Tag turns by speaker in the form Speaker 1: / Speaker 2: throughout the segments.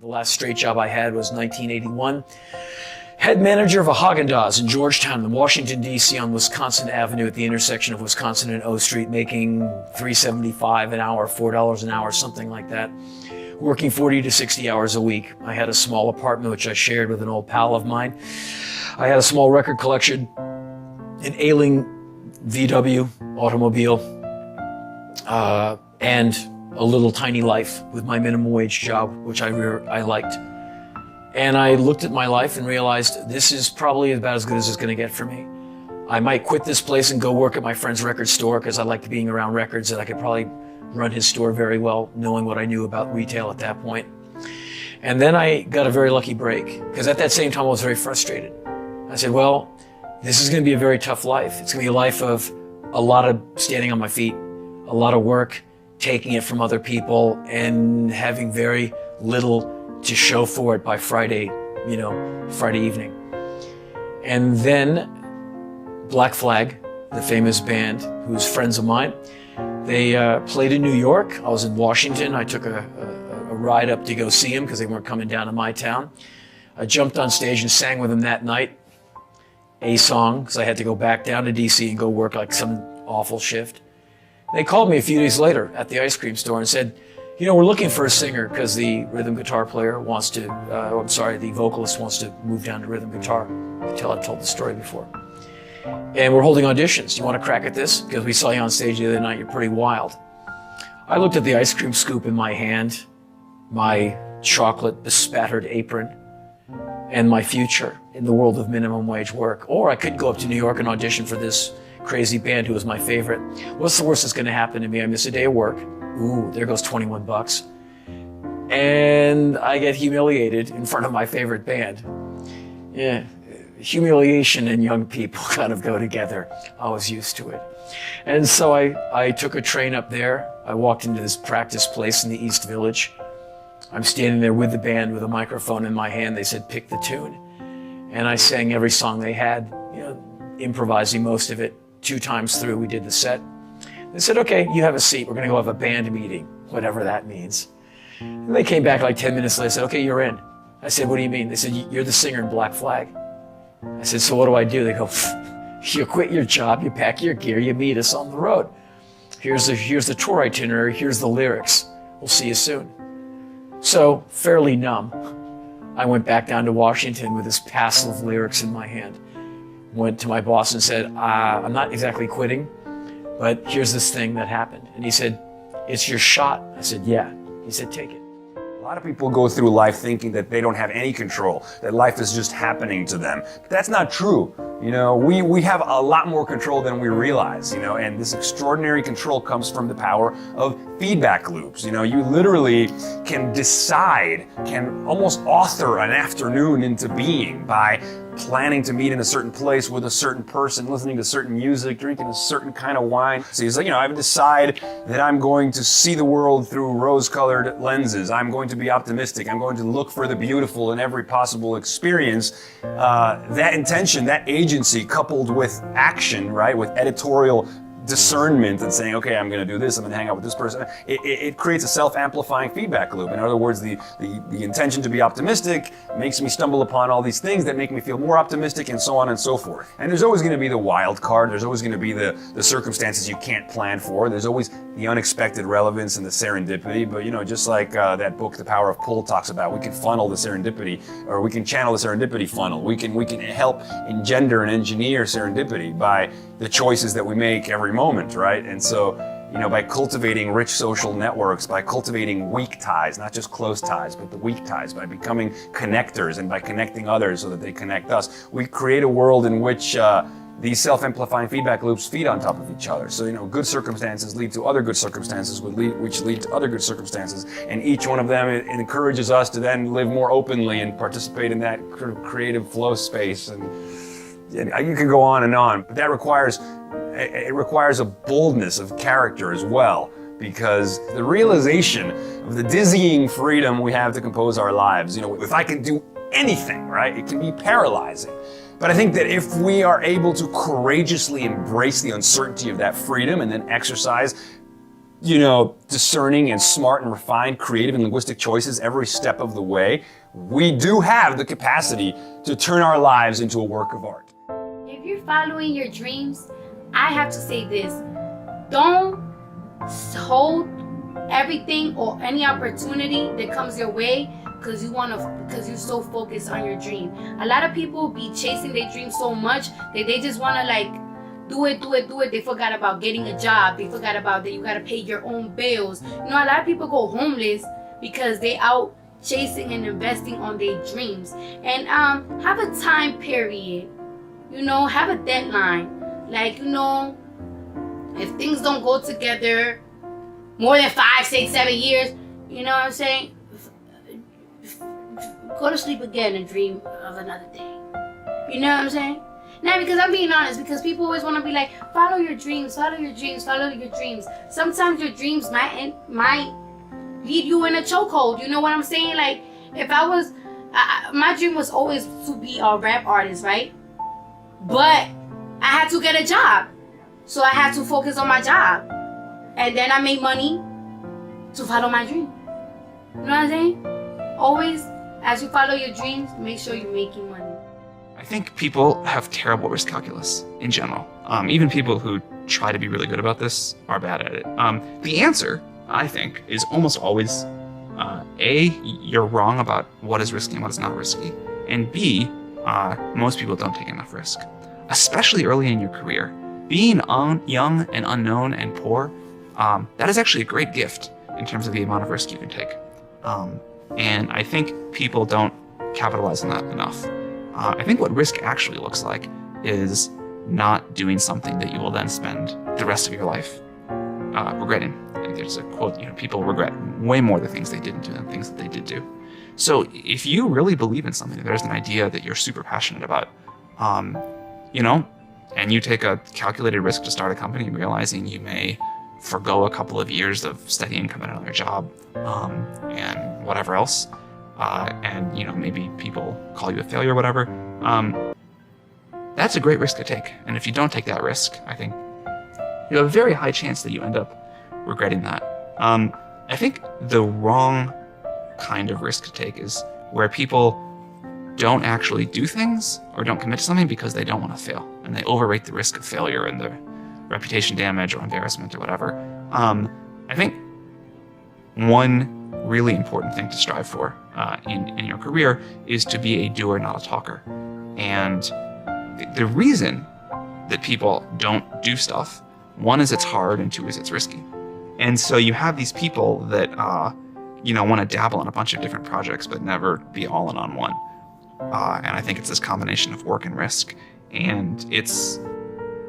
Speaker 1: The last straight job I had was 1981. Head manager of a Haagen-Dazs in Georgetown in Washington, D.C. on Wisconsin Avenue at the intersection of Wisconsin and O Street, making $3.75 an hour, $4 an hour, something like that. Working 40 to 60 hours a week. I had a small apartment which I shared with an old pal of mine. I had a small record collection, an ailing VW automobile, and a little tiny life with my minimum wage job, which I liked. And I looked at my life and realized this is probably about as good as it's going to get for me. I might quit this place and go work at my friend's record store because I liked being around records, and I could probably run his store very well, knowing what I knew about retail at that point. And then I got a very lucky break, because at that same time I was very frustrated. I said, well, this is going to be a very tough life. It's going to be a life of a lot of standing on my feet, a lot of work, taking it from other people, and having very little to show for it by Friday evening. And then Black Flag, the famous band, who's friends of mine, they played in New York. I was in Washington. I took a ride up to go see them because they weren't coming down to my town. I jumped on stage and sang with them that night, a song, because I had to go back down to DC and go work like some awful shift. They called me a few days later at the ice cream store and said, we're looking for a singer because the rhythm guitar player wants to, the vocalist wants to move down to rhythm guitar. I've told the story before. And we're holding auditions. You want to crack at this? Because we saw you on stage the other night. You're pretty wild. I looked at the ice cream scoop in my hand, my chocolate bespattered apron, and my future in the world of minimum wage work. Or I could go up to New York and audition for this crazy band who was my favorite. What's the worst that's going to happen to me? I miss a day of work. Ooh, there goes $21. And I get humiliated in front of my favorite band. Yeah. Humiliation and young people kind of go together. I was used to it. And so I took a train up there. I walked into this practice place in the East Village. I'm standing there with the band with a microphone in my hand. They said, pick the tune. And I sang every song they had, improvising most of it. 2 times through, we did the set. They said, okay, you have a seat. We're going to go have a band meeting, whatever that means. And they came back like 10 minutes later. Said, okay, you're in. I said, what do you mean? They said, you're the singer in Black Flag. I said, so what do I do? They go, you quit your job, you pack your gear, you meet us on the road. Here's the tour itinerary, here's the lyrics. We'll see you soon. So, fairly numb, I went back down to Washington with this passel of lyrics in my hand. Went to my boss and said, I'm not exactly quitting, but here's this thing that happened. And he said, it's your shot. I said, yeah. He said, take it.
Speaker 2: A lot of people go through life thinking that they don't have any control, that life is just happening to them. But that's not true. We have a lot more control than we realize, and this extraordinary control comes from the power of feedback loops. You literally can decide, can almost author an afternoon into being by planning to meet in a certain place with a certain person, listening to certain music, drinking a certain kind of wine. So he's like, I decide that I'm going to see the world through rose-colored lenses. I'm going to be optimistic. I'm going to look for the beautiful in every possible experience. That intention, that agency, coupled with action, right, with editorial discernment and saying, okay, I'm going to do this, I'm going to hang out with this person, it creates a self-amplifying feedback loop. In other words, the intention to be optimistic makes me stumble upon all these things that make me feel more optimistic, and so on and so forth. And there's always going to be the wild card. There's always going to be the circumstances you can't plan for. There's always the unexpected relevance and the serendipity. But, just like that book, The Power of Pull, talks about, we can funnel the serendipity, or we can channel the serendipity funnel. We can help engender and engineer serendipity by the choices that we make every moment, right? And so, by cultivating rich social networks, by cultivating weak ties, not just close ties, but the weak ties, by becoming connectors and by connecting others so that they connect us, we create a world in which these self-amplifying feedback loops feed on top of each other. So, good circumstances lead to other good circumstances, which lead to other good circumstances. And each one of them, it encourages us to then live more openly and participate in that creative flow space. And you can go on and on, but that requires a boldness of character as well, because the realization of the dizzying freedom we have to compose our lives, if I can do anything, right, it can be paralyzing. But I think that if we are able to courageously embrace the uncertainty of that freedom and then exercise discerning and smart and refined, creative and linguistic choices every step of the way, we do have the capacity to turn our lives into a work of art.
Speaker 3: If you're following your dreams, I have to say this. Don't hold everything or any opportunity that comes your way because you're so focused on your dream. A lot of people be chasing their dreams so much that they just want to do it. They forgot about getting a job. They forgot about that you got to pay your own bills. A lot of people go homeless because they out chasing and investing on their dreams. And have a time period. Have a deadline. If things don't go together more than 5, 6, 7 years, you know what I'm saying? Go to sleep again and dream of another day. You know what I'm saying? Now, because I'm being honest, because people always want to be like, follow your dreams, follow your dreams, follow your dreams. Sometimes your dreams might lead you in a chokehold. You know what I'm saying? Like, if I was, my dream was always to be a rap artist, right? But I had to get a job. So I had to focus on my job. And then I made money to follow my dream. You know what I'm saying? Always, as you follow your dreams, make sure you're making money.
Speaker 4: I think people have terrible risk calculus in general. Even people who try to be really good about this are bad at it. The answer, I think, is almost always A, you're wrong about what is risky and what is not risky. And B, most people don't take enough risk, especially early in your career. Being young and unknown and poor, that is actually a great gift in terms of the amount of risk you can take. And I think people don't capitalize on that enough. I think what risk actually looks like is not doing something that you will then spend the rest of your life regretting. I think there's a quote, people regret way more the things they didn't do than things that they did do. So if you really believe in something, if there's an idea that you're super passionate about, and you take a calculated risk to start a company, realizing you may forgo a couple of years of steady income at another job, and whatever else, and maybe people call you a failure or whatever, that's a great risk to take. And if you don't take that risk, I think you have a very high chance that you end up regretting that. I think the wrong kind of risk to take is where people don't actually do things or don't commit to something because they don't want to fail, and they overrate the risk of failure and the reputation damage or embarrassment or whatever. I think one really important thing to strive for in your career is to be a doer, not a talker. And the reason that people don't do stuff, one is it's hard, and two is it's risky. And so you have these people that want to dabble in a bunch of different projects but never be all in on one. And I think it's this combination of work and risk. And it's,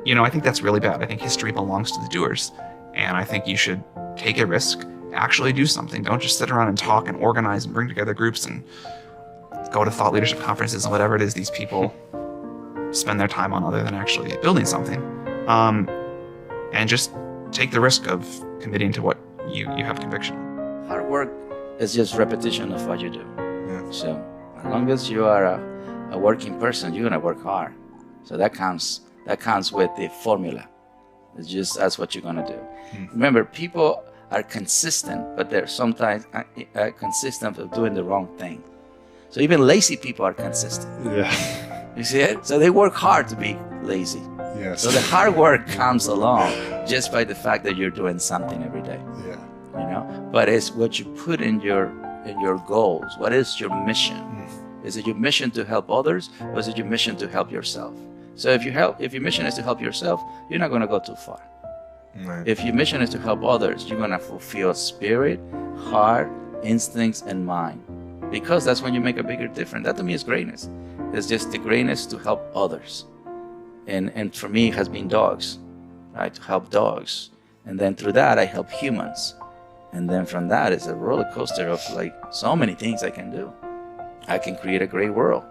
Speaker 4: I think that's really bad. I think history belongs to the doers. And I think you should take a risk, actually do something. Don't just sit around and talk and organize and bring together groups and go to thought leadership conferences and whatever it is these people spend their time on other than actually building something. And just take the risk of committing to what you have conviction on.
Speaker 5: Hard work is just repetition of what you do.
Speaker 2: Yeah.
Speaker 5: So as long as you are a working person, you're gonna work hard. So that counts with the formula. It's just, that's what you're gonna do. Remember, people are consistent, but they're sometimes consistent of doing the wrong thing. So even lazy people are consistent.
Speaker 2: Yeah.
Speaker 5: You see it? So they work hard to be lazy.
Speaker 2: Yes.
Speaker 5: So the hard work comes along just by the fact that you're doing something every day.
Speaker 2: Yeah.
Speaker 5: But it's what you put in your goals. What is your mission? Is it your mission to help others, or is it your mission to help yourself? So if your mission is to help yourself, you're not going to go too far.
Speaker 2: Right.
Speaker 5: If your mission is to help others, you're going to fulfill spirit, heart, instincts, and mind. Because that's when you make a bigger difference. That to me is greatness. It's just the greatness to help others. And for me, it has been dogs, right? To help dogs. And then through that, I help humans. And then from that, it's a roller coaster of like so many things I can do. I can create a great world.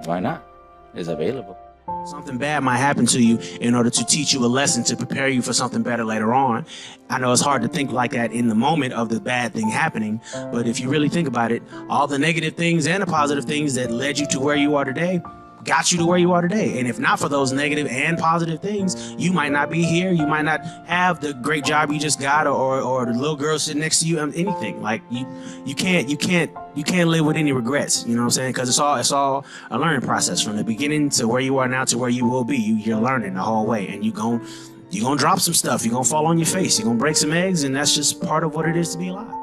Speaker 5: Why not? It's available.
Speaker 6: Something bad might happen to you in order to teach you a lesson to prepare you for something better later on. I know it's hard to think like that in the moment of the bad thing happening, but if you really think about it, all the negative things and the positive things that led you to where you are today got you to where you are today. And if not for those negative and positive things, you might not be here. You might not have the great job you just got, or the little girl sitting next to you, anything. Like you can't live with any regrets. You know what I'm saying? Because it's all a learning process from the beginning to where you are now to where you will be. You're learning the whole way, and you're gonna drop some stuff. You're gonna fall on your face. You're gonna break some eggs, and that's just part of what it is to be alive.